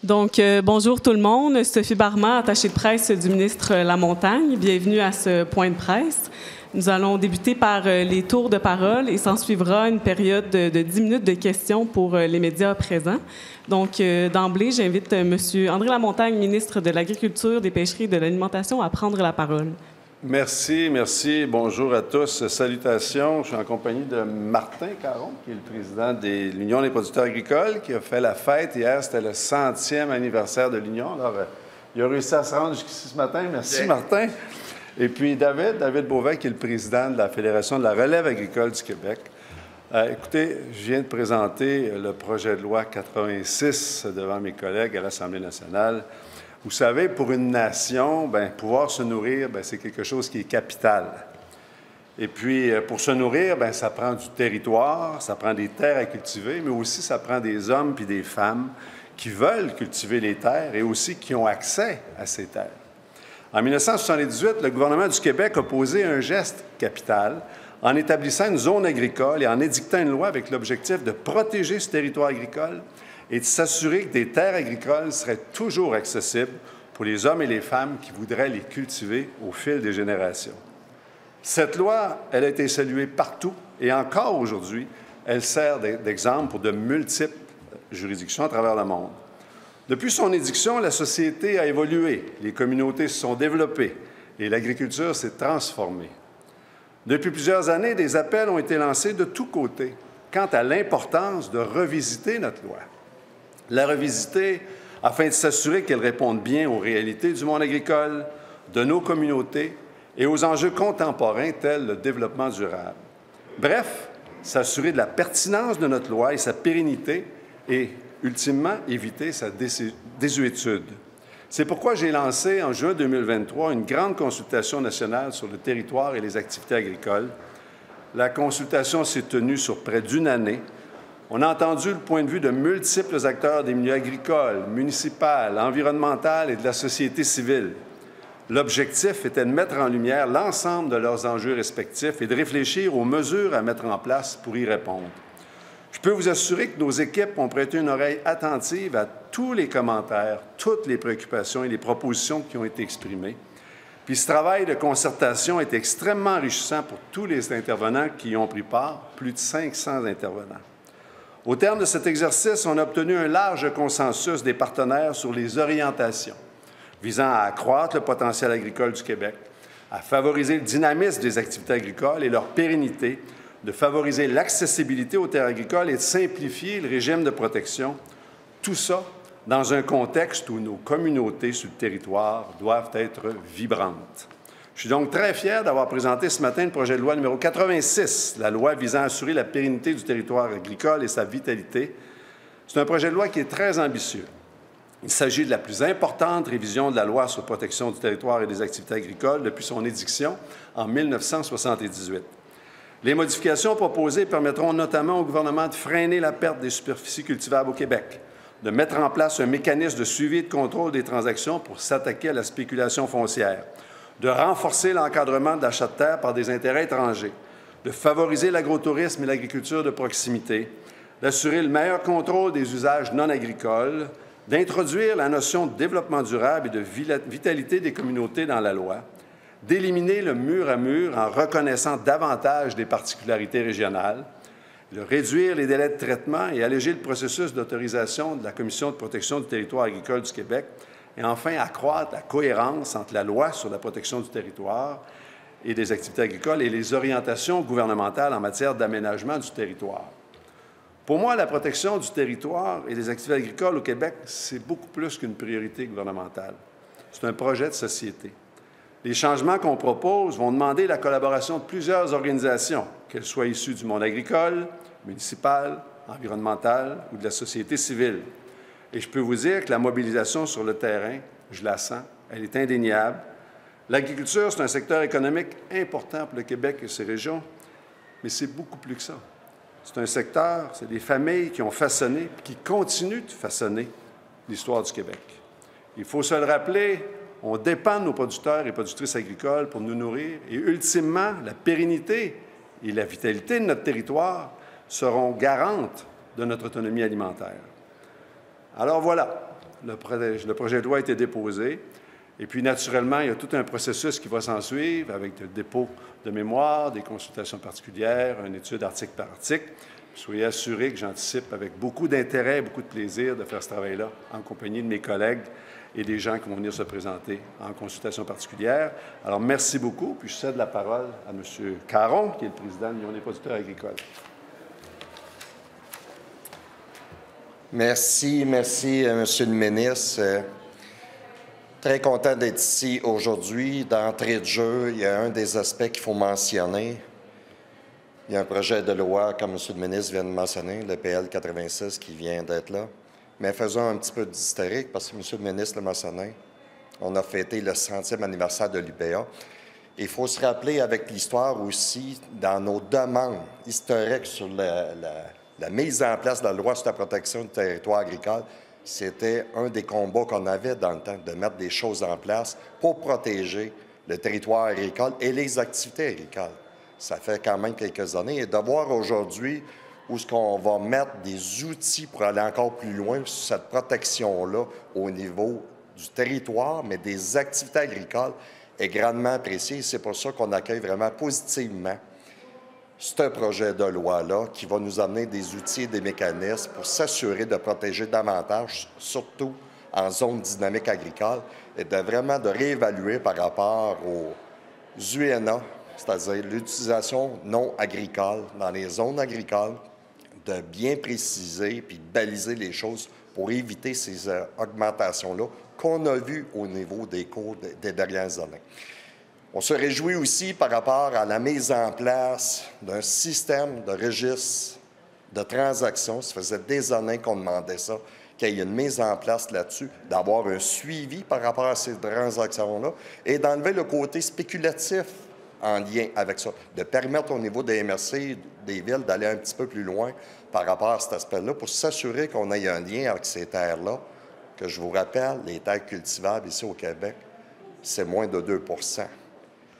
Bonjour tout le monde. Sophie Barma, attachée de presse du ministre Lamontagne. Bienvenue à ce point de presse. Nous allons débuter par les tours de parole et s'ensuivra une période de 10 minutes de questions pour les médias présents. D'emblée, j'invite M. André Lamontagne, ministre de l'Agriculture, des Pêcheries et de l'Alimentation, à prendre la parole. Merci. Bonjour à tous. Salutations. Je suis en compagnie de Martin Caron, qui est le président de l'Union des producteurs agricoles, qui a fait la fête. Hier, c'était le 100e anniversaire de l'Union. Alors, il a réussi à se rendre jusqu'ici ce matin. Merci, bien. Martin. Et puis, David Beauvais, qui est le président de la Fédération de la relève agricole du Québec. Écoutez, je viens de présenter le projet de loi 86 devant mes collègues à l'Assemblée nationale. Vous savez, pour une nation, pouvoir se nourrir, c'est quelque chose qui est capital. Et puis, pour se nourrir, ça prend du territoire, ça prend des terres à cultiver, mais aussi ça prend des hommes puis des femmes qui veulent cultiver les terres et aussi qui ont accès à ces terres. En 1978, le gouvernement du Québec a posé un geste capital en établissant une zone agricole et en édictant une loi avec l'objectif de protéger ce territoire agricole et de s'assurer que des terres agricoles seraient toujours accessibles pour les hommes et les femmes qui voudraient les cultiver au fil des générations. Cette loi, elle a été saluée partout et encore aujourd'hui, elle sert d'exemple pour de multiples juridictions à travers le monde. Depuis son édiction, la société a évolué, les communautés se sont développées et l'agriculture s'est transformée. Depuis plusieurs années, des appels ont été lancés de tous côtés quant à l'importance de revisiter notre loi. La revisiter afin de s'assurer qu'elle réponde bien aux réalités du monde agricole, de nos communautés et aux enjeux contemporains tels le développement durable. Bref, s'assurer de la pertinence de notre loi et sa pérennité et, ultimement, éviter sa désuétude. C'est pourquoi j'ai lancé en juin 2023 une grande consultation nationale sur le territoire et les activités agricoles. La consultation s'est tenue sur près d'une année. On a entendu le point de vue de multiples acteurs des milieux agricoles, municipaux, environnementaux et de la société civile. L'objectif était de mettre en lumière l'ensemble de leurs enjeux respectifs et de réfléchir aux mesures à mettre en place pour y répondre. Je peux vous assurer que nos équipes ont prêté une oreille attentive à tous les commentaires, toutes les préoccupations et les propositions qui ont été exprimées. Puis ce travail de concertation est extrêmement enrichissant pour tous les intervenants qui y ont pris part, plus de 500 intervenants. Au terme de cet exercice, on a obtenu un large consensus des partenaires sur les orientations visant à accroître le potentiel agricole du Québec, à favoriser le dynamisme des activités agricoles et leur pérennité, de favoriser l'accessibilité aux terres agricoles et de simplifier le régime de protection, tout ça dans un contexte où nos communautés sur le territoire doivent être vibrantes. Je suis donc très fier d'avoir présenté ce matin le projet de loi numéro 86, la loi visant à assurer la pérennité du territoire agricole et sa vitalité. C'est un projet de loi qui est très ambitieux. Il s'agit de la plus importante révision de la loi sur la protection du territoire et des activités agricoles depuis son édiction en 1978. Les modifications proposées permettront notamment au gouvernement de freiner la perte des superficies cultivables au Québec, de mettre en place un mécanisme de suivi et de contrôle des transactions pour s'attaquer à la spéculation foncière, de renforcer l'encadrement de l'achat de terres par des intérêts étrangers, de favoriser l'agrotourisme et l'agriculture de proximité, d'assurer le meilleur contrôle des usages non agricoles, d'introduire la notion de développement durable et de vitalité des communautés dans la loi, d'éliminer le mur à mur en reconnaissant davantage des particularités régionales, de réduire les délais de traitement et alléger le processus d'autorisation de la Commission de protection du territoire agricole du Québec, et enfin accroître la cohérence entre la loi sur la protection du territoire et des activités agricoles et les orientations gouvernementales en matière d'aménagement du territoire. Pour moi, la protection du territoire et des activités agricoles au Québec, c'est beaucoup plus qu'une priorité gouvernementale. C'est un projet de société. Les changements qu'on propose vont demander la collaboration de plusieurs organisations, qu'elles soient issues du monde agricole, municipal, environnemental ou de la société civile. Et je peux vous dire que la mobilisation sur le terrain, je la sens, elle est indéniable. L'agriculture, c'est un secteur économique important pour le Québec et ses régions, mais c'est beaucoup plus que ça. C'est un secteur, c'est des familles qui ont façonné, qui continuent de façonner l'histoire du Québec. Il faut se le rappeler, on dépend de nos producteurs et productrices agricoles pour nous nourrir et, ultimement, la pérennité et la vitalité de notre territoire seront garantes de notre autonomie alimentaire. Alors voilà, le projet de loi a été déposé. Et puis, naturellement, il y a tout un processus qui va s'en suivre avec le dépôt de mémoire, des consultations particulières, une étude article par article. Soyez assurés que j'anticipe avec beaucoup d'intérêt et beaucoup de plaisir de faire ce travail-là en compagnie de mes collègues et des gens qui vont venir se présenter en consultation particulière. Alors, merci beaucoup. Puis, je cède la parole à M. Caron, qui est le président de l'Union des producteurs agricoles. Merci, Monsieur le ministre. Très content d'être ici aujourd'hui. D'entrée de jeu, il y a un des aspects qu'il faut mentionner. Il y a un projet de loi, comme M. le ministre vient de mentionner, le PL 86, qui vient d'être là. Mais faisons un petit peu d'historique, parce que M. le ministre l'a mentionné. On a fêté le 100e anniversaire de l'UPA. Il faut se rappeler avec l'histoire aussi, dans nos demandes historiques sur la mise en place de la loi sur la protection du territoire agricole, c'était un des combats qu'on avait dans le temps, de mettre des choses en place pour protéger le territoire agricole et les activités agricoles. Ça fait quand même quelques années. Et de voir aujourd'hui où est-ce qu'on va mettre des outils pour aller encore plus loin sur cette protection-là au niveau du territoire, mais des activités agricoles, est grandement apprécié. C'est pour ça qu'on accueille vraiment positivement ce projet de loi-là qui va nous amener des outils et des mécanismes pour s'assurer de protéger davantage, surtout en zone dynamique agricole, et de vraiment de réévaluer par rapport aux UNA, c'est-à-dire l'utilisation non agricole dans les zones agricoles, de bien préciser puis de baliser les choses pour éviter ces augmentations-là qu'on a vues au niveau des cours des dernières années. On se réjouit aussi par rapport à la mise en place d'un système de registre de transactions. Ça faisait des années qu'on demandait ça, qu'il y ait une mise en place là-dessus, d'avoir un suivi par rapport à ces transactions-là et d'enlever le côté spéculatif en lien avec ça, de permettre au niveau des MRC, des villes, d'aller un petit peu plus loin par rapport à cet aspect-là pour s'assurer qu'on ait un lien avec ces terres-là, que je vous rappelle, les terres cultivables ici au Québec, c'est moins de 2 %.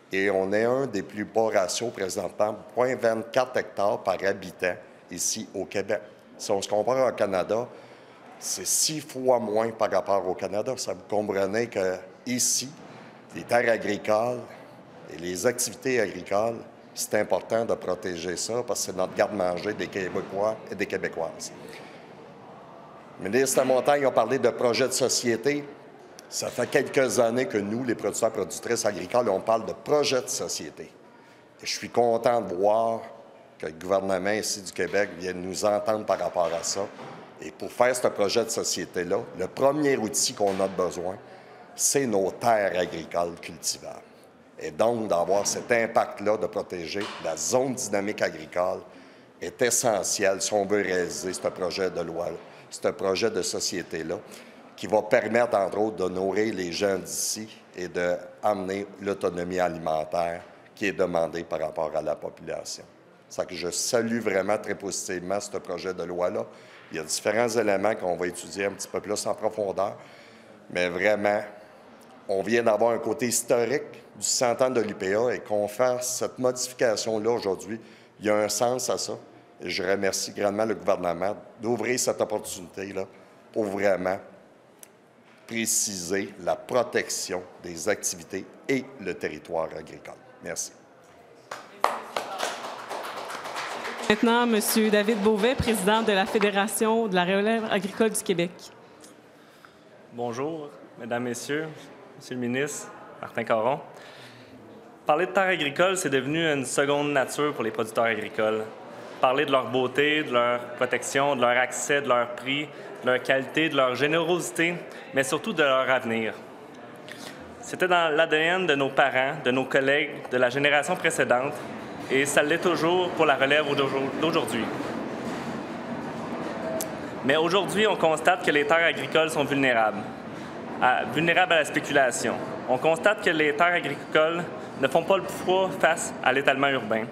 Et on est un des plus bas ratios présentement, 0,24 hectares par habitant ici au Québec. Si on se compare au Canada, c'est 6 fois moins par rapport au Canada. Ça vous comprenez qu'ici, les terres agricoles et les activités agricoles, c'est important de protéger ça parce que c'est notre garde-manger des Québécois et des Québécoises. Le ministre Lamontagne a parlé de projet de société. Ça fait quelques années que nous, les producteurs et productrices agricoles, on parle de projet de société. Et je suis content de voir que le gouvernement ici du Québec vient nous entendre par rapport à ça. Et pour faire ce projet de société-là, le premier outil qu'on a besoin, c'est nos terres agricoles cultivables. Et donc, d'avoir cet impact-là de protéger la zone dynamique agricole est essentiel si on veut réaliser ce projet de loi, ce projet de société-là, qui va permettre, entre autres, de nourrir les gens d'ici et d'amener l'autonomie alimentaire qui est demandée par rapport à la population. C'est ça que je salue vraiment très positivement ce projet de loi-là. Il y a différents éléments qu'on va étudier un petit peu plus en profondeur, mais vraiment, on vient d'avoir un côté historique du 100 ans de l'UPA et qu'on fasse cette modification-là aujourd'hui, il y a un sens à ça. Et je remercie grandement le gouvernement d'ouvrir cette opportunité-là pour vraiment préciser la protection des activités et le territoire agricole. Merci. Maintenant, M. David Beauvais, président de la Fédération de la relève agricole du Québec. Bonjour, Mesdames, Messieurs, Monsieur le ministre, Martin Caron. Parler de terres agricoles, c'est devenu une seconde nature pour les producteurs agricoles. Parler de leur beauté, de leur protection, de leur accès, de leur prix, de leur qualité, de leur générosité, mais surtout de leur avenir. C'était dans l'ADN de nos parents, de nos collègues, de la génération précédente, et ça l'est toujours pour la relève d'aujourd'hui. Mais aujourd'hui, on constate que les terres agricoles sont vulnérables à la spéculation. On constate que les terres agricoles ne font pas le poids face à l'étalement urbain.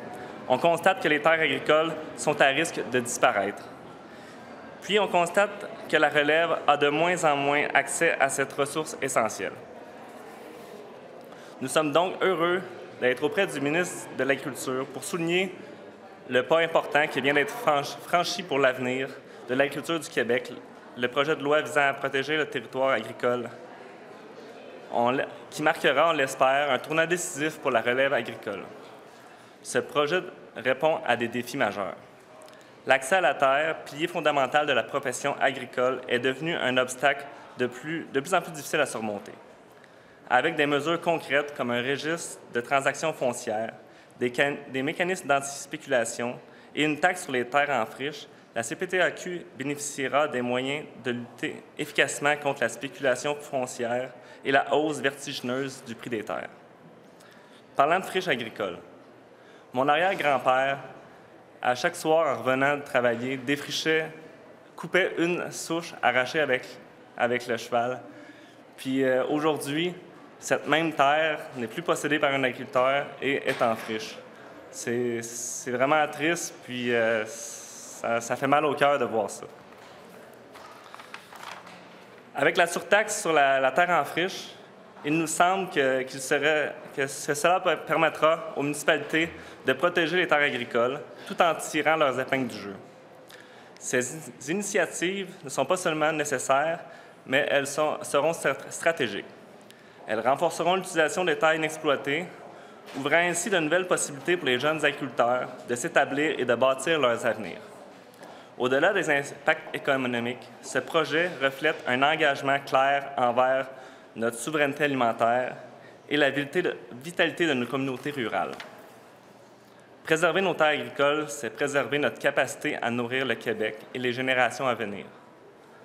On constate que les terres agricoles sont à risque de disparaître. Puis, on constate que la relève a de moins en moins accès à cette ressource essentielle. Nous sommes donc heureux d'être auprès du ministre de l'Agriculture pour souligner le pas important qui vient d'être franchi pour l'avenir de l'agriculture du Québec, le projet de loi visant à protéger le territoire agricole, qui marquera, on l'espère, un tournant décisif pour la relève agricole. Ce projet répond à des défis majeurs. L'accès à la terre, pilier fondamental de la profession agricole, est devenu un obstacle de plus en plus difficile à surmonter. Avec des mesures concrètes comme un registre de transactions foncières, des mécanismes d'anti-spéculation et une taxe sur les terres en friche, la CPTAQ bénéficiera des moyens de lutter efficacement contre la spéculation foncière et la hausse vertigineuse du prix des terres. Parlant de friches agricoles, mon arrière-grand-père, à chaque soir en revenant de travailler, défrichait, coupait une souche arrachée avec le cheval. Puis aujourd'hui, cette même terre n'est plus possédée par un agriculteur et est en friche. C'est vraiment triste, puis ça fait mal au cœur de voir ça. Avec la surtaxe sur la terre en friche, il nous semble que cela permettra aux municipalités de protéger les terres agricoles tout en tirant leurs épingles du jeu. Ces initiatives ne sont pas seulement nécessaires, mais elles seront stratégiques. Elles renforceront l'utilisation des terres inexploitées, ouvrant ainsi de nouvelles possibilités pour les jeunes agriculteurs de s'établir et de bâtir leurs avenirs. Au-delà des impacts économiques, ce projet reflète un engagement clair envers notre souveraineté alimentaire et la vitalité de nos communautés rurales. Préserver nos terres agricoles, c'est préserver notre capacité à nourrir le Québec et les générations à venir.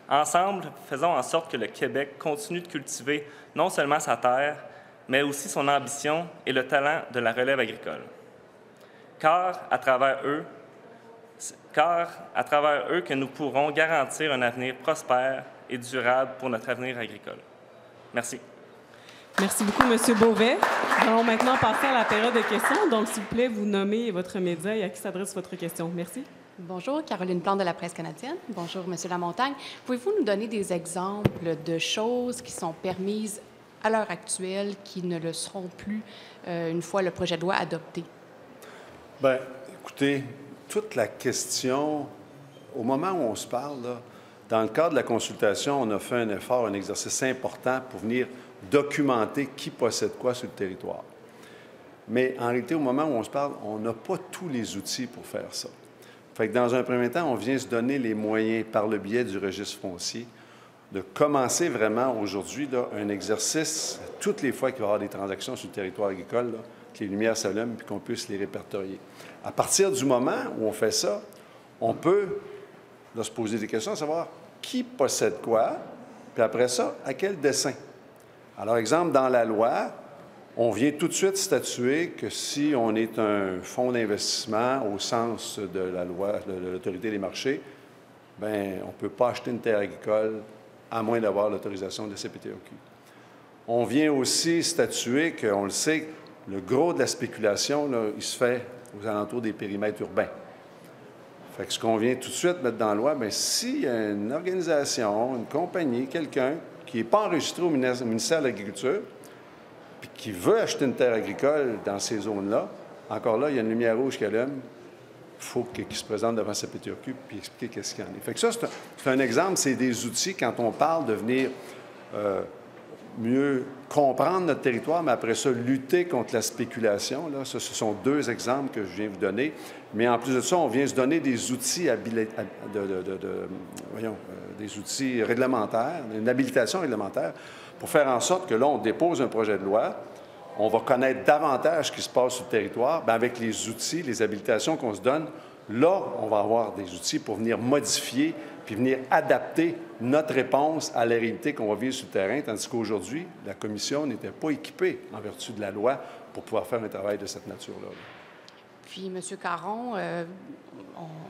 Ensemble, faisons en sorte que le Québec continue de cultiver non seulement sa terre, mais aussi son ambition et le talent de la relève agricole. Car à travers eux que nous pourrons garantir un avenir prospère et durable pour notre avenir agricole. Merci. Merci beaucoup, M. Beauvais. Nous allons maintenant passer à la période de questions. Donc, s'il vous plaît, vous nommez votre média et à qui s'adresse votre question. Merci. Bonjour, Caroline Plante de la Presse canadienne. Bonjour, M. Lamontagne. Pouvez-vous nous donner des exemples de choses qui sont permises à l'heure actuelle qui ne le seront plus une fois le projet de loi adopté? Bien, écoutez, toute la question, au moment où on se parle, là, dans le cadre de la consultation, on a fait un effort, un exercice important pour venir documenter qui possède quoi sur le territoire. Mais en réalité, au moment où on se parle, on n'a pas tous les outils pour faire ça. Fait que dans un premier temps, on vient se donner les moyens par le biais du registre foncier de commencer vraiment aujourd'hui un exercice, toutes les fois qu'il va y avoir des transactions sur le territoire agricole, là, que les lumières s'allument et qu'on puisse les répertorier. À partir du moment où on fait ça, on peut là, se poser des questions, à savoir qui possède quoi, puis après ça, à quel dessin. Alors, exemple, dans la loi, on vient tout de suite statuer que si on est un fonds d'investissement au sens de la loi de l'Autorité des marchés, bien, on ne peut pas acheter une terre agricole à moins d'avoir l'autorisation de la CPTAQ. On vient aussi statuer qu'on le sait, le gros de la spéculation, là, il se fait aux alentours des périmètres urbains. Fait que ce qu'on vient tout de suite mettre dans la loi, bien, s'il y a une organisation, une compagnie, quelqu'un qui n'est pas enregistré au ministère de l'Agriculture, puis qui veut acheter une terre agricole dans ces zones-là, encore là, il y a une lumière rouge qui allume. Il faut qu'il se présente devant sa PTAQ puis expliquer qu'est-ce qu'il y en est. Fait que ça, c'est un exemple, c'est des outils quand on parle de venir mieux comprendre notre territoire, mais après ça, lutter contre la spéculation. Là, ça, ce sont deux exemples que je viens vous donner. Mais en plus de ça, on vient se donner des outils, des outils réglementaires, une habilitation réglementaire, pour faire en sorte que là, on dépose un projet de loi, on va connaître davantage ce qui se passe sur le territoire. Bien, avec les outils, les habilitations qu'on se donne, là, on va avoir des outils pour venir modifier puis venir adapter notre réponse à la réalité qu'on va vivre sur le terrain, tandis qu'aujourd'hui, la Commission n'était pas équipée, en vertu de la loi, pour pouvoir faire un travail de cette nature-là. Puis, M. Caron,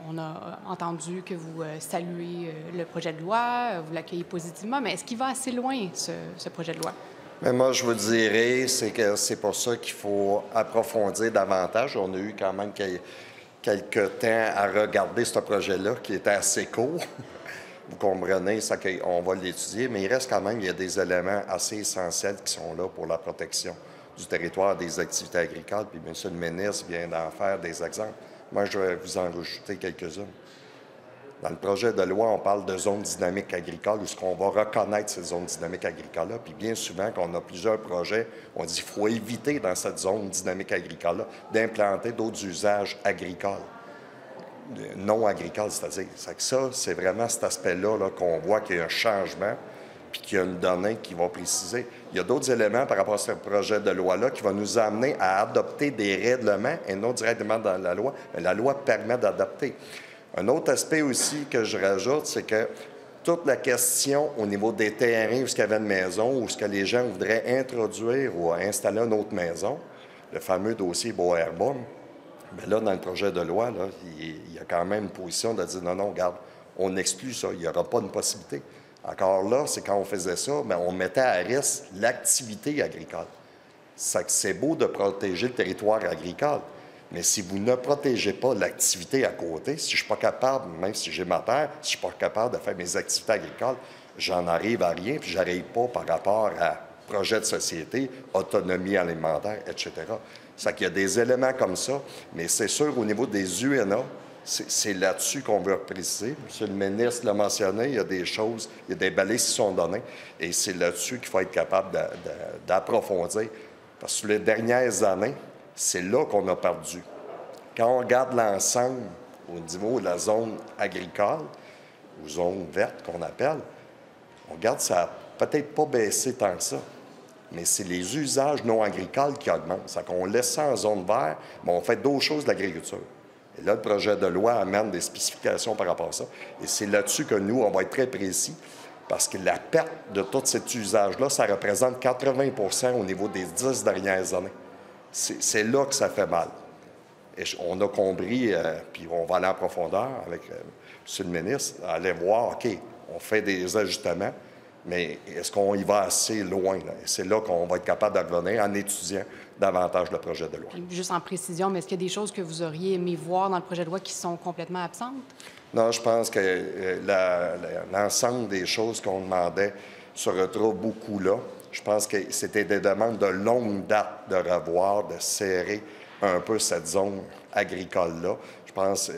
on a entendu que vous saluez le projet de loi, vous l'accueillez positivement, mais est-ce qu'il va assez loin, ce projet de loi? Mais moi, je vous dirais, c'est que c'est pour ça qu'il faut approfondir davantage. On a eu quand même quelques temps à regarder ce projet-là, qui était assez court. Vous comprenez, ça qu'on va l'étudier, mais il reste quand même, il y a des éléments assez essentiels qui sont là pour la protection du territoire, des activités agricoles. Puis M. le ministre vient d'en faire des exemples. Moi, je vais vous en rajouter quelques-uns. Dans le projet de loi, on parle de zones dynamiques agricoles, où est-ce qu'on va reconnaître ces zones dynamiques agricoles-là. Puis bien souvent, quand on a plusieurs projets, on dit qu'il faut éviter dans cette zone dynamique agricole-là d'implanter d'autres usages agricoles, non agricoles, c'est-à-dire. Ça, c'est vraiment cet aspect-là là, qu'on voit qu'il y a un changement, puis qu'il y a une donnée qui va préciser. Il y a d'autres éléments par rapport à ce projet de loi-là qui va nous amener à adopter des règlements, et non directement dans la loi, mais la loi permet d'adopter. Un autre aspect aussi que je rajoute, c'est que toute la question au niveau des terrains où il y avait une maison, où ce que les gens voudraient introduire ou installer une autre maison, le fameux dossier Boerboom, bien là, dans le projet de loi, là, il y a quand même une position de dire non, regarde, on exclut ça, il n'y aura pas une possibilité. Encore là, c'est quand on faisait ça, bien, on mettait à risque l'activité agricole. C'est beau de protéger le territoire agricole, mais si vous ne protégez pas l'activité à côté, si je ne suis pas capable, même si j'ai ma terre, si je ne suis pas capable de faire mes activités agricoles, j'en arrive à rien, puis je n'arrive pas par rapport à projet de société, autonomie alimentaire, etc. C'est qu'il y a des éléments comme ça, mais c'est sûr, au niveau des UNA, c'est là-dessus qu'on veut préciser. M. le ministre l'a mentionné, il y a des choses, il y a des balises qui sont données, et c'est là-dessus qu'il faut être capable d'approfondir. Parce que sur les dernières années, c'est là qu'on a perdu. Quand on regarde l'ensemble au niveau de la zone agricole, ou zone verte qu'on appelle, on regarde ça n'a peut-être pas baissé tant que ça, mais c'est les usages non agricoles qui augmentent. C'est qu'on laisse ça en zone verte, mais on fait d'autres choses de l'agriculture. Et là, le projet de loi amène des spécifications par rapport à ça. Et c'est là-dessus que nous, on va être très précis, parce que la perte de tout cet usage-là, ça représente 80 % au niveau des 10 dernières années. C'est là que ça fait mal. Et on a compris, puis on va aller en profondeur avec M. le ministre, aller voir, OK, on fait des ajustements, mais est-ce qu'on y va assez loin? Là? Et c'est là qu'on va être capable de revenir en étudiant davantage le projet de loi. Puis juste en précision, mais est-ce qu'il y a des choses que vous auriez aimé voir dans le projet de loi qui sont complètement absentes? Non, je pense que l'ensemble des choses qu'on demandait se retrouve beaucoup là. Je pense que c'était des demandes de longue date de revoir, de serrer un peu cette zone agricole-là. Je pense,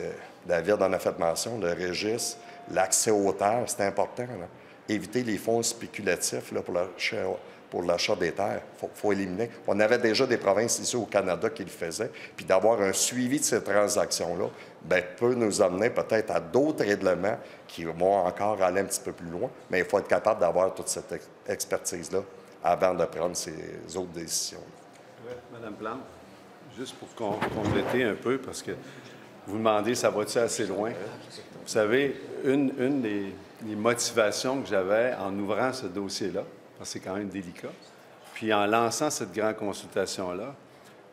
David en a fait mention, le registre, l'accès aux terres, c'est important. Là. Éviter les fonds spéculatifs là, pour l'achat des terres. Il faut éliminer. On avait déjà des provinces ici au Canada qui le faisaient. Puis d'avoir un suivi de ces transactions-là bien, peut nous amener peut-être à d'autres règlements qui vont encore aller un petit peu plus loin. Mais il faut être capable d'avoir toute cette expertise-là avant de prendre ces autres décisions. Oui, Mme Plante, juste pour compléter un peu, parce que vous demandez, ça va-tu assez loin? Vous savez, une des motivations que j'avais en ouvrant ce dossier-là, parce que c'est quand même délicat, puis en lançant cette grande consultation-là,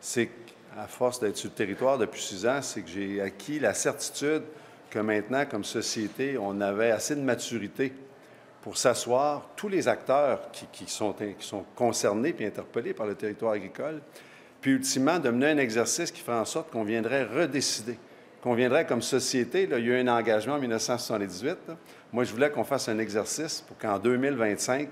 c'est qu'à force d'être sur le territoire depuis 6 ans, c'est que j'ai acquis la certitude que maintenant, comme société, on avait assez de maturité pour s'asseoir, tous les acteurs qui sont concernés et interpellés par le territoire agricole, puis ultimement de mener un exercice qui ferait en sorte qu'on viendrait redécider, qu'on viendrait comme société, là, il y a eu un engagement en 1978, là. Moi, je voulais qu'on fasse un exercice pour qu'en 2025,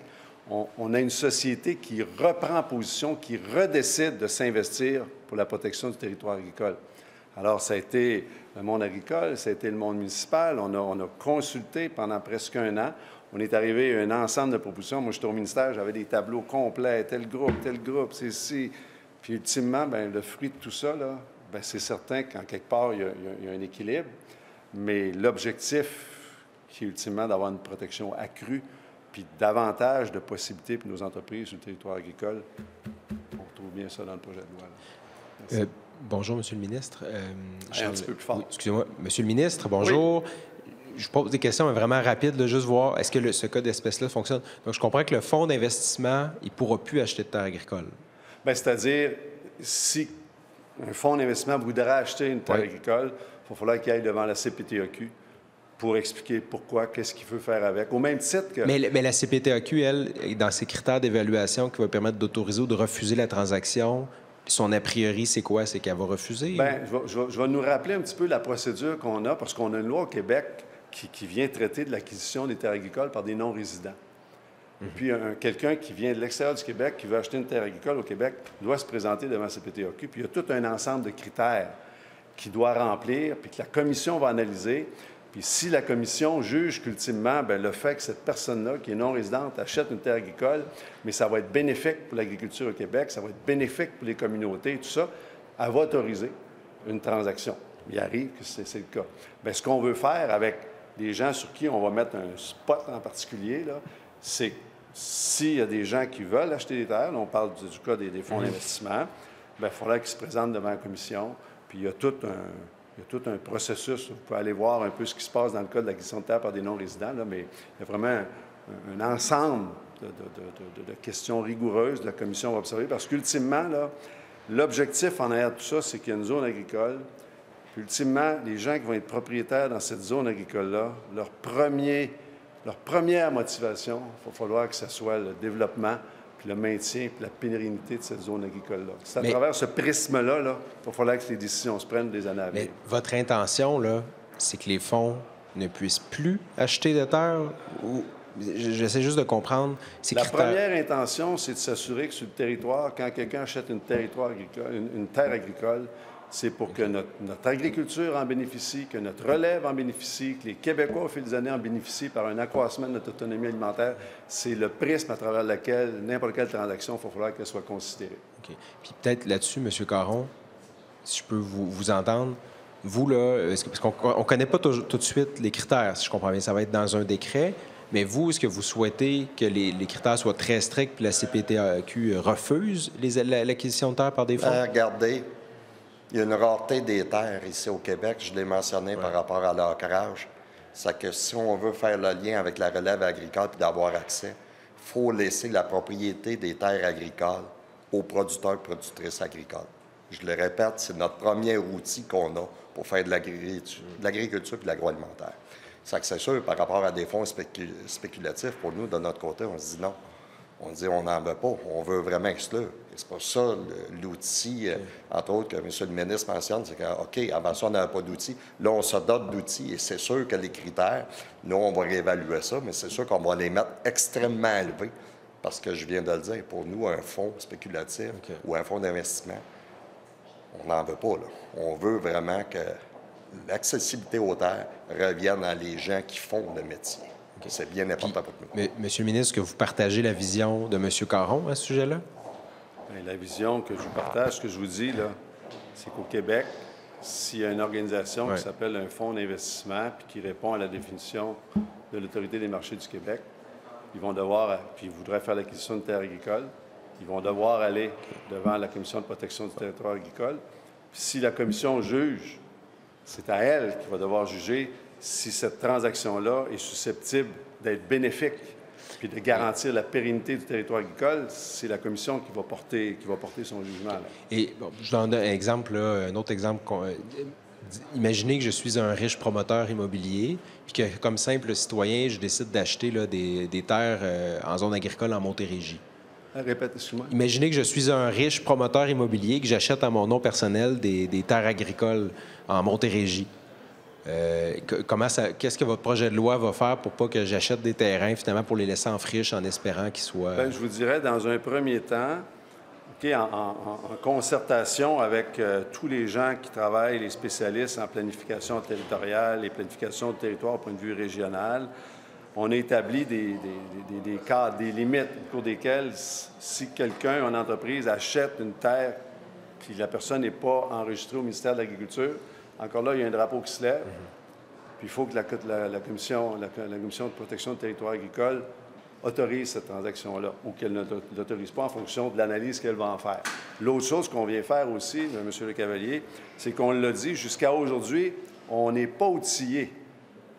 on ait une société qui reprend position, qui redécide de s'investir pour la protection du territoire agricole. Alors, ça a été le monde agricole, ça a été le monde municipal, on a consulté pendant presque 1 an. On est arrivé à un ensemble de propositions. Moi, j'étais au ministère, j'avais des tableaux complets, tel groupe, c'est ci. Puis, ultimement, bien, le fruit de tout ça, là, bien, c'est certain qu'en quelque part, il y a un équilibre. Mais l'objectif, qui est ultimement d'avoir une protection accrue, puis davantage de possibilités pour nos entreprises sur le territoire agricole, on retrouve bien ça dans le projet de loi. Bonjour, Monsieur le ministre. Un petit peu plus fort. Oui, excusez-moi. Monsieur le ministre, bonjour. Oui. Je pose des questions vraiment rapides, là, juste voir est-ce que ce cas d'espèce-là fonctionne. Donc, je comprends que le fonds d'investissement, il ne pourra plus acheter de terre agricole. Bien, c'est-à-dire, si un fonds d'investissement voudrait acheter une terre agricole, il va falloir qu'il aille devant la CPTAQ pour expliquer pourquoi, qu'est-ce qu'il veut faire avec. Au même titre que... Mais la CPTAQ, elle, dans ses critères d'évaluation qui va permettre d'autoriser ou de refuser la transaction, son a priori, c'est quoi? C'est qu'elle va refuser? Bien, je vais nous rappeler un petit peu la procédure qu'on a, parce qu'on a une loi au Québec qui vient traiter de l'acquisition des terres agricoles par des non-résidents. Puis, quelqu'un qui vient de l'extérieur du Québec, qui veut acheter une terre agricole au Québec, doit se présenter devant la CPTAQ. Puis, il y a tout un ensemble de critères qu'il doit remplir, puis que la commission va analyser. Puis si la commission juge qu'ultimement, bien, le fait que cette personne-là, qui est non-résidente, achète une terre agricole, mais ça va être bénéfique pour l'agriculture au Québec, ça va être bénéfique pour les communautés, tout ça, elle va autoriser une transaction. Il arrive que c'est le cas. Bien, ce qu'on veut faire avec des gens sur qui on va mettre un spot en particulier, là, c'est s'il y a des gens qui veulent acheter des terres, là, on parle du cas des fonds d'investissement, bien, il faudra qu'ils se présentent devant la commission, puis il y a tout un processus. Vous pouvez aller voir un peu ce qui se passe dans le cas de l'acquisition de terre par des non-résidents, là, mais il y a vraiment un ensemble de questions rigoureuses que la commission va observer, parce qu'ultimement, là, l'objectif en arrière de tout ça, c'est qu'il y a une zone agricole. Puis, ultimement, les gens qui vont être propriétaires dans cette zone agricole-là, leur première motivation, il va falloir que ce soit le développement, puis le maintien, puis la pérennité de cette zone agricole-là. C'est à travers ce prisme-là, il va falloir que les décisions se prennent des années à venir. Mais votre intention, là, c'est que les fonds ne puissent plus acheter de terres? Ou... J'essaie juste de comprendre. La première intention, c'est de s'assurer que sur le territoire, quand quelqu'un achète une terre agricole, c'est pour que notre agriculture en bénéficie, que notre relève en bénéficie, que les Québécois, au fil des années, en bénéficient par un accroissement de notre autonomie alimentaire. C'est le prisme à travers lequel n'importe quelle transaction, il va falloir qu'elle soit considérée. OK. Puis peut-être là-dessus, M. Caron, si je peux vous entendre, vous, là, parce qu'on ne connaît pas tout de suite les critères, si je comprends bien, ça va être dans un décret. Mais vous, est-ce que vous souhaitez que les critères soient très stricts puis la CPTAQ refuse l'acquisition de terres par des fonds? Regardez, il y a une rareté des terres ici au Québec. Je l'ai mentionné par rapport à l'ancrage. C'est que si on veut faire le lien avec la relève agricole puis d'avoir accès, il faut laisser la propriété des terres agricoles aux producteurs et productrices agricoles. Je le répète, c'est notre premier outil qu'on a pour faire de l'agriculture et de l'agroalimentaire. C'est sûr, par rapport à des fonds spéculatifs, pour nous, de notre côté, on se dit non. On dit on n'en veut pas. On veut vraiment exclure. C'est pour ça l'outil, entre autres, que M. le ministre mentionne, c'est que, OK, avant ça, on n'avait pas d'outils. Là, on se dote d'outils et c'est sûr que les critères, nous, on va réévaluer ça, mais c'est sûr qu'on va les mettre extrêmement élevés parce que je viens de le dire, pour nous, un fonds spéculatif ou un fonds d'investissement, on n'en veut pas, là. On veut vraiment que l'accessibilité aux terres revienne à les gens qui font le métier. Okay. C'est bien important pour nous. Mais, Monsieur le ministre, est-ce que vous partagez la vision de M. Caron à ce sujet-là? Bien, la vision que je partage, ce que je vous dis, là, c'est qu'au Québec, s'il y a une organisation qui s'appelle un fonds d'investissement puis qui répond à la définition de l'Autorité des marchés du Québec, ils vont devoir, puis ils voudraient faire l'acquisition de terres agricoles, ils vont devoir aller devant la Commission de protection du territoire agricole. Puis si la Commission juge, c'est à elle qui va devoir juger si cette transaction-là est susceptible d'être bénéfique puis de garantir la pérennité du territoire agricole. C'est la Commission qui va porter son jugement. Là. Et bon, je donne un exemple, là, un autre exemple. Imaginez que je suis un riche promoteur immobilier puis que, comme simple citoyen, je décide d'acheter là, des terres en zone agricole en Montérégie. Répète, excuse-moi. Imaginez que je suis un riche promoteur immobilier, que j'achète à mon nom personnel des terres agricoles en Montérégie. Qu'est-ce que votre projet de loi va faire pour pas que j'achète des terrains, finalement, pour les laisser en friche en espérant qu'ils soient... Bien, je vous dirais, dans un premier temps, en concertation avec tous les gens qui travaillent, les spécialistes en planification territoriale et planification de territoire au point de vue régional, on a établi des cadres, des limites au cours desquelles, si quelqu'un, une entreprise, achète une terre puis la personne n'est pas enregistrée au ministère de l'Agriculture, encore là, il y a un drapeau qui se lève. Puis il faut que la commission de protection du territoire agricole autorise cette transaction-là ou qu'elle ne l'autorise pas en fonction de l'analyse qu'elle va en faire. L'autre chose qu'on vient faire aussi, M. Le Cavalier, c'est qu'on l'a dit, jusqu'à aujourd'hui, on n'est pas outillé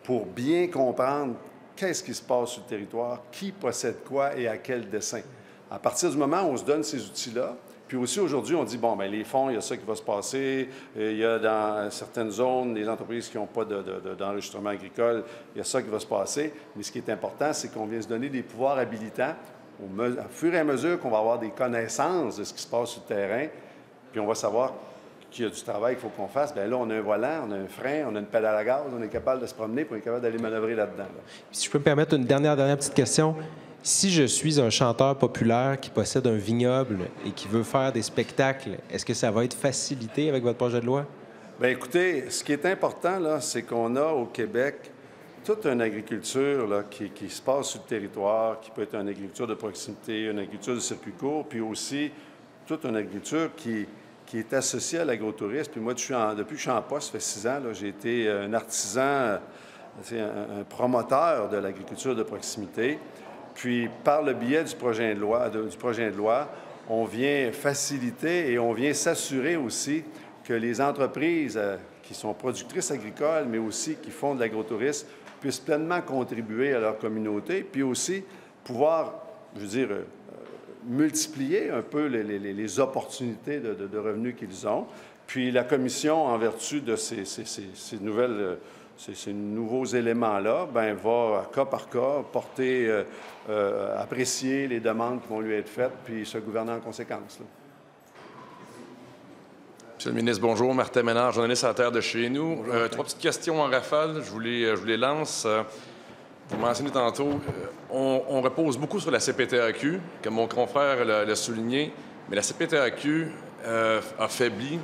pour bien comprendre qu'est-ce qui se passe sur le territoire, qui possède quoi et à quel dessein. À partir du moment où on se donne ces outils-là, puis aussi, aujourd'hui, on dit, bon, bien, les fonds, il y a ça qui va se passer. Il y a dans certaines zones, les entreprises qui n'ont pas d'enregistrement agricole, il y a ça qui va se passer. Mais ce qui est important, c'est qu'on vient se donner des pouvoirs habilitants au fur et à mesure qu'on va avoir des connaissances de ce qui se passe sur le terrain, puis on va savoir qu'il y a du travail qu'il faut qu'on fasse. Bien là, on a un volant, on a un frein, on a une pédale à gaz, on est capable de se promener, puis on est capable d'aller manœuvrer là-dedans. Là. Si je peux me permettre une dernière petite question. Si je suis un chanteur populaire qui possède un vignoble et qui veut faire des spectacles, est-ce que ça va être facilité avec votre projet de loi? Bien, écoutez, ce qui est important, là, c'est qu'on a au Québec toute une agriculture là, qui se passe sur le territoire, qui peut être une agriculture de proximité, une agriculture de circuit court, puis aussi toute une agriculture qui est associée à l'agrotourisme. Puis moi, depuis que je suis en poste, ça fait 6 ans, j'ai été un artisan, un promoteur de l'agriculture de proximité. Puis, par le biais du projet de loi, on vient faciliter et on vient s'assurer aussi que les entreprises qui sont productrices agricoles, mais aussi qui font de l'agrotourisme, puissent pleinement contribuer à leur communauté, puis aussi pouvoir, je veux dire, multiplier un peu les opportunités de revenus qu'ils ont. Puis la Commission, en vertu de ces nouveaux éléments-là, bien, va, cas par cas, apprécier les demandes qui vont lui être faites, puis se gouverner en conséquence. Là. Monsieur le ministre, bonjour. Martin Ménard, journaliste à la Terre de chez nous. 3 petites questions en rafale. Je vous les lance. Vous mentionnez tantôt, on repose beaucoup sur la CPTAQ, comme mon confrère l'a souligné, mais la CPTAQ affaiblit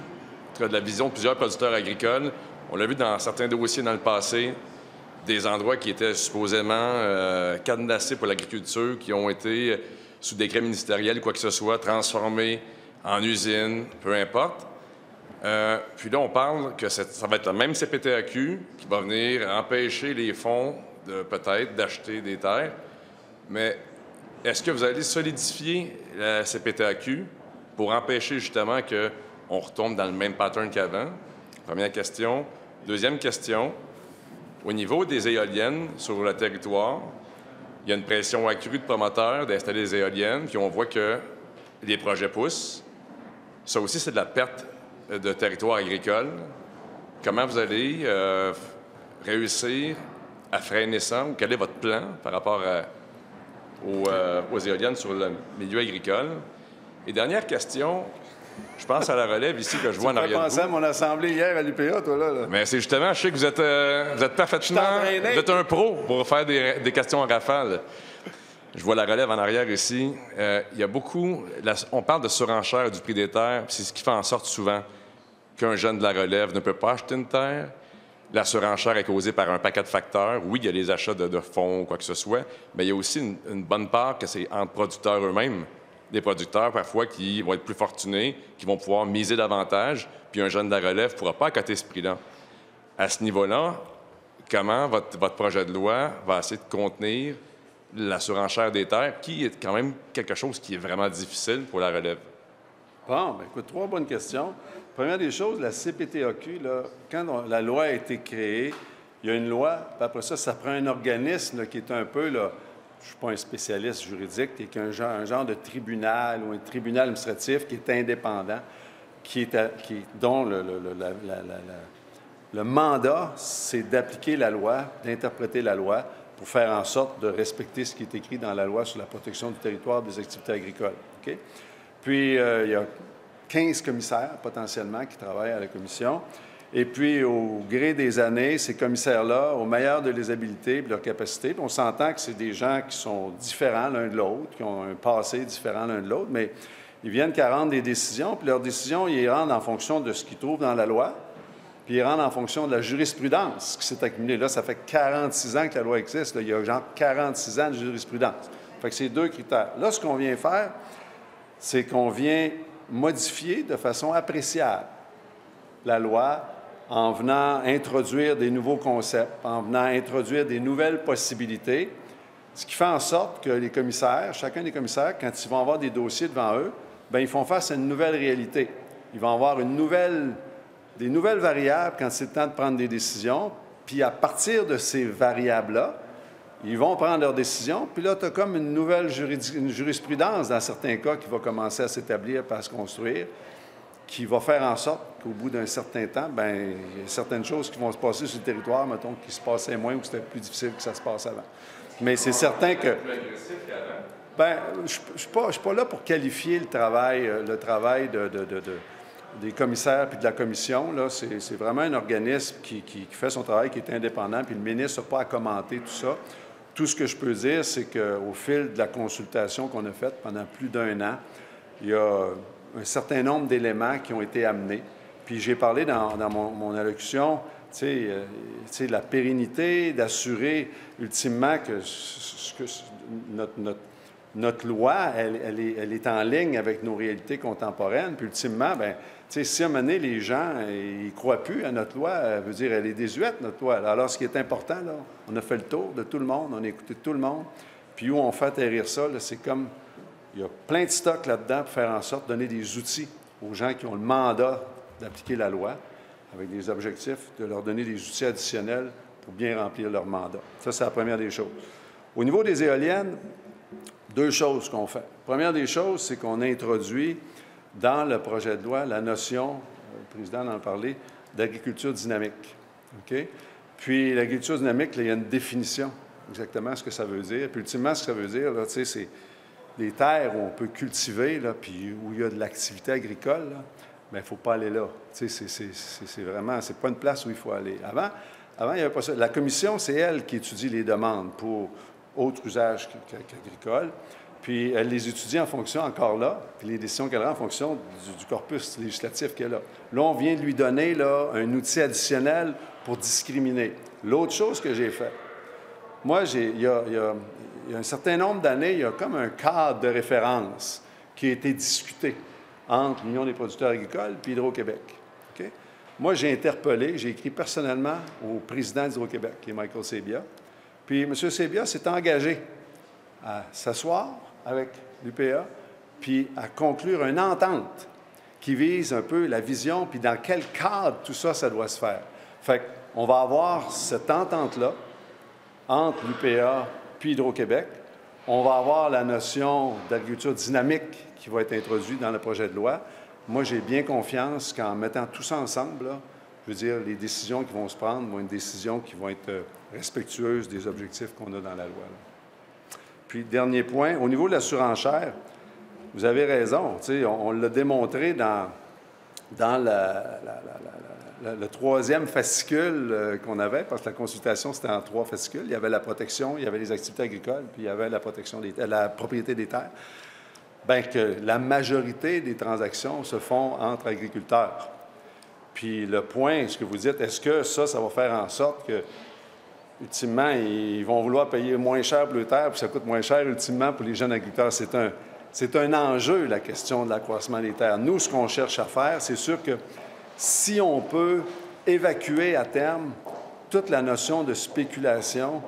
de la vision de plusieurs producteurs agricoles. On l'a vu dans certains dossiers dans le passé, des endroits qui étaient supposément cadenassés pour l'agriculture, qui ont été, sous décret ministériel, quoi que ce soit, transformés en usines, peu importe. Puis là, on parle que ça va être la même CPTAQ qui va venir empêcher les fonds peut-être d'acheter des terres. Mais est-ce que vous allez solidifier la CPTAQ pour empêcher justement qu'on retombe dans le même pattern qu'avant? Première question. Deuxième question. Au niveau des éoliennes sur le territoire, il y a une pression accrue de promoteurs d'installer des éoliennes, puis on voit que les projets poussent. Ça aussi, c'est de la perte de territoire agricole. Comment vous allez réussir à freiner ça? Ou quel est votre plan par rapport aux éoliennes sur le milieu agricole? Et dernière question, je pense à la relève ici que je vois en arrière de vous. Tu pensais à mon assemblée hier à l'UPA, toi, là? Mais c'est justement, je sais que vous êtes parfaitement... Vous êtes un pro pour faire des questions en rafale. Je vois la relève en arrière ici. Il y a beaucoup... on parle de surenchère du prix des terres, c'est ce qui fait en sorte souvent qu'un jeune de la relève ne peut pas acheter une terre. La surenchère est causée par un paquet de facteurs. Oui, il y a les achats de fonds ou quoi que ce soit, mais il y a aussi une bonne part que c'est entre producteurs eux-mêmes. Des producteurs, parfois, qui vont être plus fortunés, qui vont pouvoir miser davantage, puis un jeune de la relève ne pourra pas accoter ce prix-là. À ce niveau-là, comment votre projet de loi va essayer de contenir la surenchère des terres, qui est quand même quelque chose qui est vraiment difficile pour la relève? Bon, bien, écoute, 3 bonnes questions. Première des choses, la CPTAQ, là, quand la loi a été créée, il y a une loi, puis après ça prend un organisme là, qui est un peu, là, je ne suis pas un spécialiste juridique, qui est un genre de tribunal ou un tribunal administratif qui est indépendant, dont le mandat, c'est d'appliquer la loi, d'interpréter la loi pour faire en sorte de respecter ce qui est écrit dans la loi sur la protection du territoire des activités agricoles. Okay? Puis, il y a 15 commissaires, potentiellement, qui travaillent à la commission. Et puis, au gré des années, ces commissaires-là, au meilleur de leurs habiletés et de leurs capacités, puis on s'entend que c'est des gens qui sont différents l'un de l'autre, qui ont un passé différent l'un de l'autre, mais ils viennent qu'à rendre des décisions, puis leurs décisions, ils les rendent en fonction de ce qu'ils trouvent dans la loi, puis ils rendent en fonction de la jurisprudence qui s'est accumulée. Là, ça fait 46 ans que la loi existe. Là. Il y a genre 46 ans de jurisprudence. Fait que c'est 2 critères. Là, ce qu'on vient faire, c'est qu'on vient modifier de façon appréciable la loi en venant introduire des nouveaux concepts, en venant introduire des nouvelles possibilités, ce qui fait en sorte que les commissaires, chacun des commissaires, quand ils vont avoir des dossiers devant eux, bien, ils font face à une nouvelle réalité. Ils vont avoir des nouvelles variables quand c'est le temps de prendre des décisions, puis à partir de ces variables-là, ils vont prendre leurs décisions, puis là, tu as comme une nouvelle jurisprudence, dans certains cas, qui va commencer à s'établir et à se construire, qui va faire en sorte qu'au bout d'un certain temps, bien, il y a certaines choses qui vont se passer sur le territoire, mettons, qui se passaient moins ou que c'était plus difficile que ça se passe avant. Mais c'est certain que... Bien, je ne suis pas là pour qualifier le travail des commissaires puis de la commission. Là, c'est vraiment un organisme qui fait son travail, qui est indépendant, puis le ministre n'a pas à commenter tout ça. Tout ce que je peux dire, c'est qu'au fil de la consultation qu'on a faite pendant plus d'1 an, il y a un certain nombre d'éléments qui ont été amenés, Puis j'ai parlé dans mon allocution, de la pérennité, d'assurer ultimement que notre loi, elle est en ligne avec nos réalités contemporaines. Puis ultimement, bien, si à un moment donné, les gens ne croient plus à notre loi, veut dire elle est désuète, notre loi. Alors, ce qui est important, là, on a fait le tour de tout le monde, on a écouté tout le monde. Puis où on fait atterrir ça, c'est comme, il y a plein de stocks là-dedans pour faire en sorte de donner des outils aux gens qui ont le mandat d'appliquer la loi, avec des objectifs, de leur donner des outils additionnels pour bien remplir leur mandat. Ça, c'est la première des choses. Au niveau des éoliennes, 2 choses qu'on fait. La première des choses, c'est qu'on a introduit dans le projet de loi la notion, le président en a parlé, d'agriculture dynamique. OK? Puis l'agriculture dynamique, là, il y a une définition, exactement ce que ça veut dire. Puis ultimement, ce que ça veut dire, là, c'est des terres où on peut cultiver, là, puis où il y a de l'activité agricole, bien, il ne faut pas aller là. C'est vraiment, c'est pas une place où il faut aller. Avant, il n'y avait pas ça. La commission, c'est elle qui étudie les demandes pour autres usages qu'agricoles. Puis elle les étudie en fonction, encore là, puis les décisions qu'elle rend en fonction du corpus législatif qu'elle a. Là, on vient de lui donner là, un outil additionnel pour discriminer. L'autre chose que j'ai fait, moi, il y a un certain nombre d'années, il y a comme un cadre de référence qui a été discuté entre l'Union des producteurs agricoles et Hydro-Québec. Okay? Moi, j'ai interpellé, j'ai écrit personnellement au président d'Hydro-Québec, qui est Michael Sabia. Puis M. Sabia s'est engagé à s'asseoir avec l'UPA, puis à conclure une entente qui vise un peu la vision, puis dans quel cadre tout ça, ça doit se faire. Fait qu'on va avoir cette entente-là entre l'UPA puis Hydro-Québec. On va avoir la notion d'agriculture dynamique qui va être introduite dans le projet de loi. Moi, j'ai bien confiance qu'en mettant tout ça ensemble, là, je veux dire, les décisions qui vont se prendre vont être des décisions qui vont être respectueuses des objectifs qu'on a dans la loi. Là. Puis, dernier point, au niveau de la surenchère, vous avez raison. On l'a démontré dans le 3e fascicule qu'on avait, parce que la consultation, c'était en 3 fascicules. Il y avait la protection, il y avait les activités agricoles, puis il y avait la protection la propriété des terres. Bien que la majorité des transactions se font entre agriculteurs. Puis le point, ce que vous dites, est-ce que ça va faire en sorte que, ultimement, ils vont vouloir payer moins cher pour les terres, puis ça coûte moins cher, ultimement, pour les jeunes agriculteurs? C'est un enjeu, la question de l'accroissement des terres. Nous, ce qu'on cherche à faire, c'est sûr que si on peut évacuer à terme toute la notion de spéculation,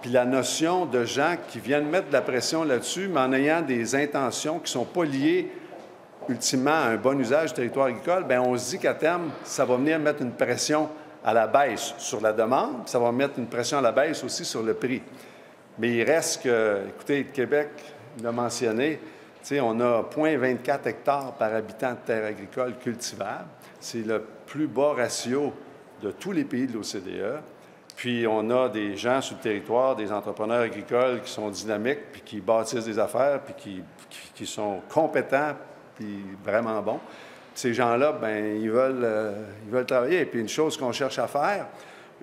puis la notion de gens qui viennent mettre de la pression là-dessus, mais en ayant des intentions qui ne sont pas liées ultimement à un bon usage du territoire agricole, bien, on se dit qu'à terme, ça va venir mettre une pression à la baisse sur la demande, puis ça va mettre une pression à la baisse aussi sur le prix. Mais il reste que, écoutez, Québec l'a mentionné, on a 0,24 hectares par habitant de terres agricoles cultivables. C'est le plus bas ratio de tous les pays de l'OCDE. Puis on a des gens sur le territoire, des entrepreneurs agricoles qui sont dynamiques, puis qui bâtissent des affaires, puis qui sont compétents, puis vraiment bons. Ces gens-là, bien, ils veulent travailler. Et puis une chose qu'on cherche à faire,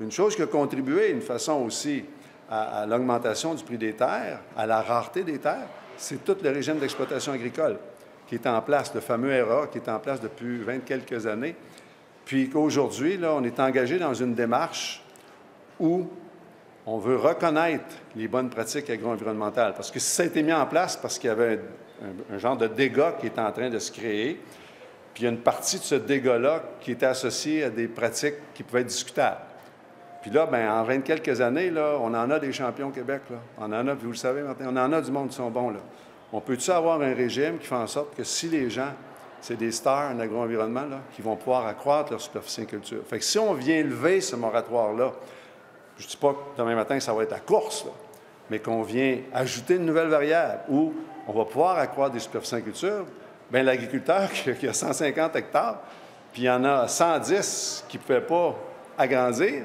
une chose qui a contribué d'une façon aussi à l'augmentation du prix des terres, à la rareté des terres, c'est tout le régime d'exploitation agricole qui est en place, le fameux ERA qui est en place depuis 20 quelques années. Puis qu'aujourd'hui, là, on est engagé dans une démarche où on veut reconnaître les bonnes pratiques agro-environnementales. Parce que si ça a été mis en place, parce qu'il y avait un genre de dégât qui est en train de se créer, puis il y a une partie de ce dégât-là qui était associée à des pratiques qui pouvaient être discutables. Puis là, bien, en 20 quelques années, là, on en a des champions au Québec. Là. On en a, vous le savez maintenant, on en a du monde qui sont bons. Là. On peut-tu avoir un régime qui fait en sorte que si les gens, c'est des stars en agro-environnement, là, qui vont pouvoir accroître leur superficie en culture. Fait que si on vient lever ce moratoire-là, je ne dis pas que demain matin, ça va être à course, là, mais qu'on vient ajouter une nouvelle variable où on va pouvoir accroître des superficies en culture, bien, l'agriculteur qui a 150 hectares, puis il y en a 110 qui ne pouvaient pas agrandir,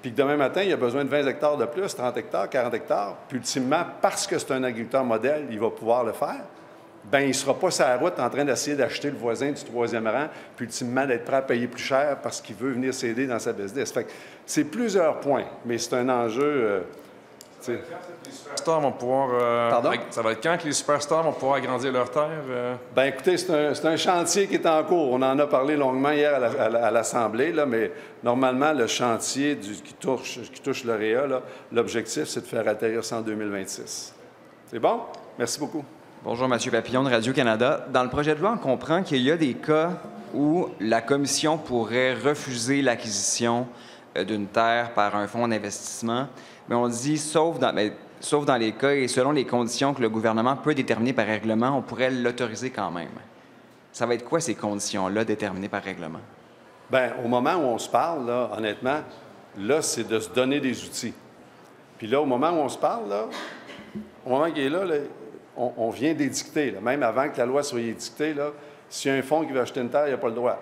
puis que demain matin, il a besoin de 20 hectares de plus, 30 hectares, 40 hectares, puis ultimement, parce que c'est un agriculteur modèle, il va pouvoir le faire, bien, il ne sera pas sur la route en train d'essayer d'acheter le voisin du 3e rang, puis ultimement d'être prêt à payer plus cher parce qu'il veut venir s'aider dans sa business. Fait que c'est plusieurs points, mais c'est un enjeu sais. Les superstars vont pouvoir... Pardon? Ça va être quand que les superstars vont pouvoir agrandir leurs terres? Bien, écoutez, c'est un chantier qui est en cours. On en a parlé longuement hier à l'Assemblée, là, mais normalement, le chantier qui touche l'OREA, l'objectif, c'est de faire atterrir ça en 2026. C'est bon? Merci beaucoup. Bonjour, Mathieu Papillon de Radio-Canada. Dans le projet de loi, on comprend qu'il y a des cas où la Commission pourrait refuser l'acquisition d'une terre par un fonds d'investissement, mais on dit sauf dans les cas et selon les conditions que le gouvernement peut déterminer par règlement, on pourrait l'autoriser quand même. Ça va être quoi ces conditions-là déterminées par règlement? Bien, au moment où on se parle, là, honnêtement, là, c'est de se donner des outils. Puis là, au moment où on se parle, là, au moment qu'il est là, on vient d'édicter. Même avant que la loi soit édictée, s'il y a un fonds qui veut acheter une terre, il n'a pas le droit.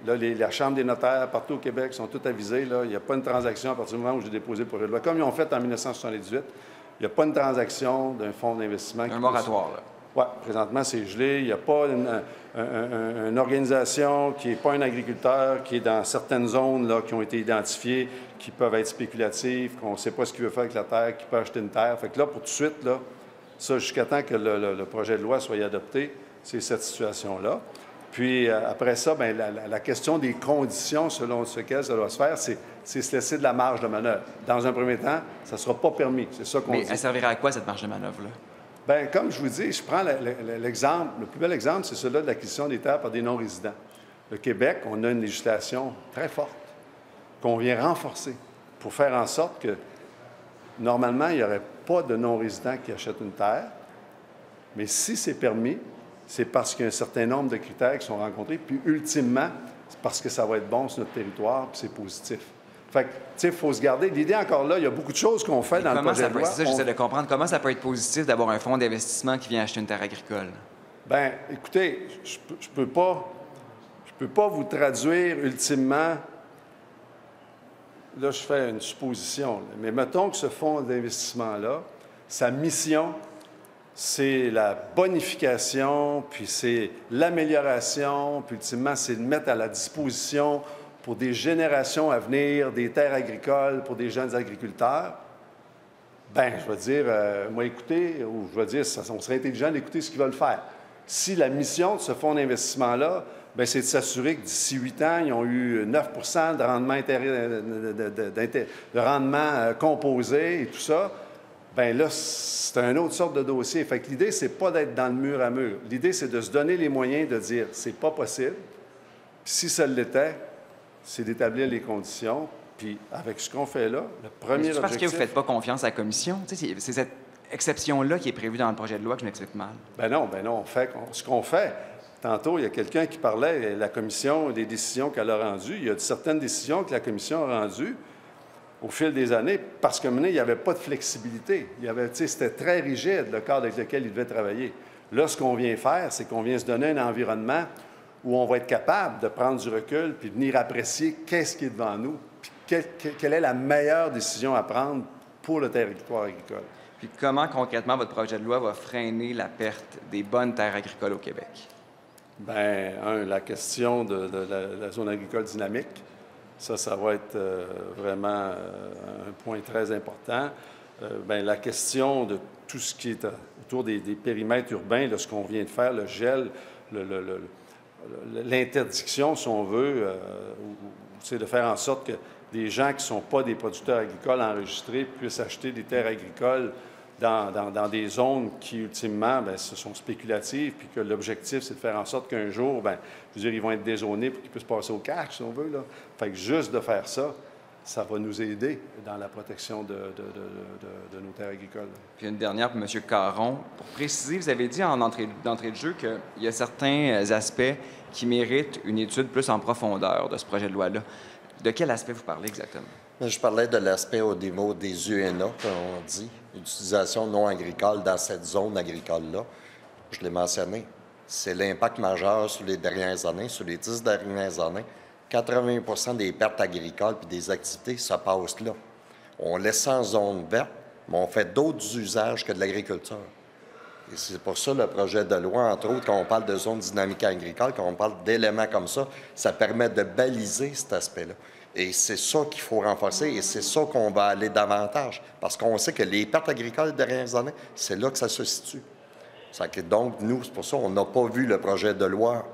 Là, la Chambre des notaires, partout au Québec, sont tous avisés. Là, il n'y a pas une transaction à partir du moment où j'ai déposé le projet de loi. Comme ils ont fait en 1978, il n'y a pas une transaction d'un fonds d'investissement. Un moratoire, là. Oui, présentement, c'est gelé. Il n'y a pas une organisation qui n'est pas un agriculteur, qui est dans certaines zones là, qui ont été identifiées, qui peuvent être spéculatives, qu'on ne sait pas ce qu'il veut faire avec la terre, qui peut acheter une terre. Fait que là, pour tout de suite, là, ça, jusqu'à temps que le projet de loi soit adopté, c'est cette situation-là. Puis après ça, bien, la question des conditions selon lesquelles ça doit se faire, c'est se laisser de la marge de manœuvre. Dans un premier temps, ça ne sera pas permis. C'est ça qu'on dit. Mais elle servira à quoi, cette marge de manœuvre-là? Bien, comme je vous dis, je prends l'exemple. Le plus bel exemple, c'est celui de l'acquisition des terres par des non-résidents. Le Québec, on a une législation très forte qu'on vient renforcer pour faire en sorte que, normalement, il n'y aurait pas de non-résidents qui achètent une terre. Mais si c'est permis, c'est parce qu'il y a un certain nombre de critères qui sont rencontrés, puis ultimement, c'est parce que ça va être bon sur notre territoire, puis c'est positif. Fait que, tu sais, il faut se garder. L'idée, encore là, il y a beaucoup de choses qu'on fait dans le projet de loi. C'est ça, j'essaie de comprendre. Comment ça peut être positif d'avoir un fonds d'investissement qui vient acheter une terre agricole? Bien, écoutez, je peux pas vous traduire ultimement. Là, je fais une supposition. Là. Mais mettons que ce fonds d'investissement-là, sa mission, c'est la bonification, puis c'est l'amélioration, puis ultimement, c'est de mettre à la disposition pour des générations à venir des terres agricoles pour des jeunes agriculteurs. Bien, je vais dire, moi, écoutez, ou je vais dire, on serait intelligent d'écouter ce qu'ils veulent faire. Si la mission de ce fonds d'investissement-là, bien, c'est de s'assurer que d'ici 8 ans, ils ont eu 9 de rendement, de rendement composé et tout ça, bien là, c'est une autre sorte de dossier. Fait que l'idée, c'est pas d'être dans le mur à mur. L'idée, c'est de se donner les moyens de dire, c'est pas possible. Puis si ça l'était, c'est d'établir les conditions. Puis avec ce qu'on fait là, le premier objectif... Parce que vous ne faites pas confiance à la Commission? C'est cette exception-là qui est prévue dans le projet de loi que je m'explique mal. Ben non, on fait ce qu'on fait. Tantôt, il y a quelqu'un qui parlait, la Commission, des décisions qu'elle a rendues. Il y a certaines décisions que la Commission a rendues au fil des années parce que maintenant, il n'y avait pas de flexibilité. C'était très rigide, le cadre avec lequel il devait travailler. Là, ce qu'on vient faire, c'est qu'on vient se donner un environnement où on va être capable de prendre du recul puis venir apprécier qu'est-ce qui est devant nous, puis quelle est la meilleure décision à prendre pour le territoire agricole. Puis comment, concrètement, votre projet de loi va freiner la perte des bonnes terres agricoles au Québec? Bien, la question de la zone agricole dynamique, ça va être vraiment un point très important. Bien, la question de tout ce qui est autour des périmètres urbains, là, ce qu'on vient de faire, le gel, l'interdiction, si on veut, c'est de faire en sorte que des gens qui ne sont pas des producteurs agricoles enregistrés puissent acheter des terres agricoles dans des zones qui, ultimement, bien, ce sont spéculatives, puis que l'objectif, c'est de faire en sorte qu'un jour, bien, je veux dire, ils vont être dézonés pour qu'ils puissent passer au cash, si on veut. Là. Fait que juste de faire ça, ça va nous aider dans la protection de nos terres agricoles. Puis une dernière pour M. Caron. Pour préciser, vous avez dit en d'entrée de jeu qu'il y a certains aspects qui méritent une étude plus en profondeur de ce projet de loi-là. De quel aspect vous parlez exactement? Je parlais de l'aspect au niveau des UNA, comme on dit, utilisation non agricole dans cette zone agricole-là. Je l'ai mentionné. C'est l'impact majeur sur les dernières années, sur les 10 dernières années. 80 des pertes agricoles et des activités se passent là. On laisse ça en zone verte, mais on fait d'autres usages que de l'agriculture. Et c'est pour ça le projet de loi, entre autres, quand on parle de zone dynamique agricole, quand on parle d'éléments comme ça permet de baliser cet aspect-là. Et c'est ça qu'il faut renforcer et c'est ça qu'on va aller davantage. Parce qu'on sait que les pertes agricoles des dernières années, c'est là que ça se situe. Donc, nous, c'est pour ça qu'on n'a pas vu le projet de loi.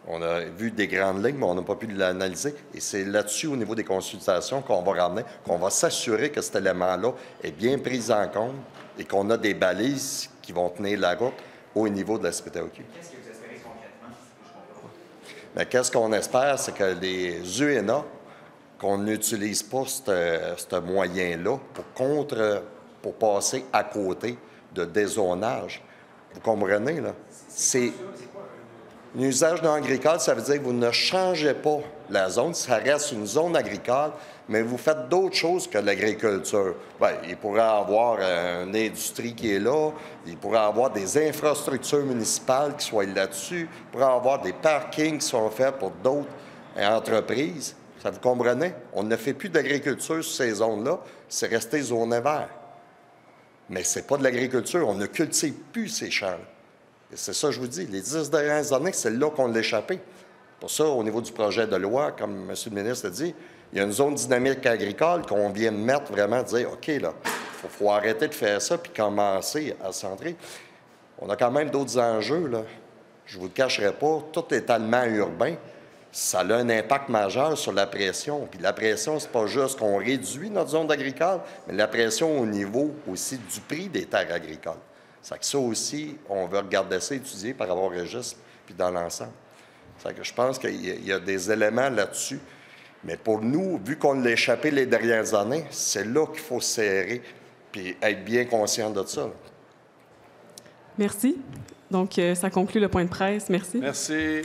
On a vu des grandes lignes, mais on n'a pas pu l'analyser. Et c'est là-dessus, au niveau des consultations, qu'on va ramener, qu'on va s'assurer que cet élément-là est bien pris en compte et qu'on a des balises qui vont tenir la route au niveau de la SPTAQ. Qu'est-ce que vous espérez concrètement? Mais qu'est-ce qu'on espère, c'est que les UNA, qu'on n'utilise pas ce moyen-là pour passer à côté de dézonage. Vous comprenez, là? C'est un usage non agricole, ça veut dire que vous ne changez pas la zone, ça reste une zone agricole, mais vous faites d'autres choses que l'agriculture. Bien, il pourrait y avoir une industrie qui est là, il pourrait y avoir des infrastructures municipales qui soient là-dessus, il pourrait y avoir des parkings qui sont faits pour d'autres entreprises. Ça vous comprenez? On ne fait plus d'agriculture sur ces zones-là, c'est resté zoné vert. Mais ce n'est pas de l'agriculture, on ne cultive plus ces champs-là. Et c'est ça que je vous dis, les 10 dernières années, c'est là qu'on l'a échappé. Pour ça, au niveau du projet de loi, comme M. le ministre a dit, il y a une zone dynamique agricole qu'on vient de mettre vraiment, dire, OK, là, il faut arrêter de faire ça puis commencer à centrer. On a quand même d'autres enjeux, là. Je ne vous le cacherai pas, tout étalement urbain, ça a un impact majeur sur la pression. Puis la pression, c'est pas juste qu'on réduit notre zone agricole, mais la pression au niveau aussi du prix des terres agricoles. C'est que ça aussi, on veut regarder ça, étudier par rapport au registre, puis dans l'ensemble. C'est que je pense qu'il y a des éléments là-dessus. Mais pour nous, vu qu'on l'a échappé les dernières années, c'est là qu'il faut serrer, puis être bien conscient de ça. Merci. Donc, ça conclut le point de presse. Merci. Merci.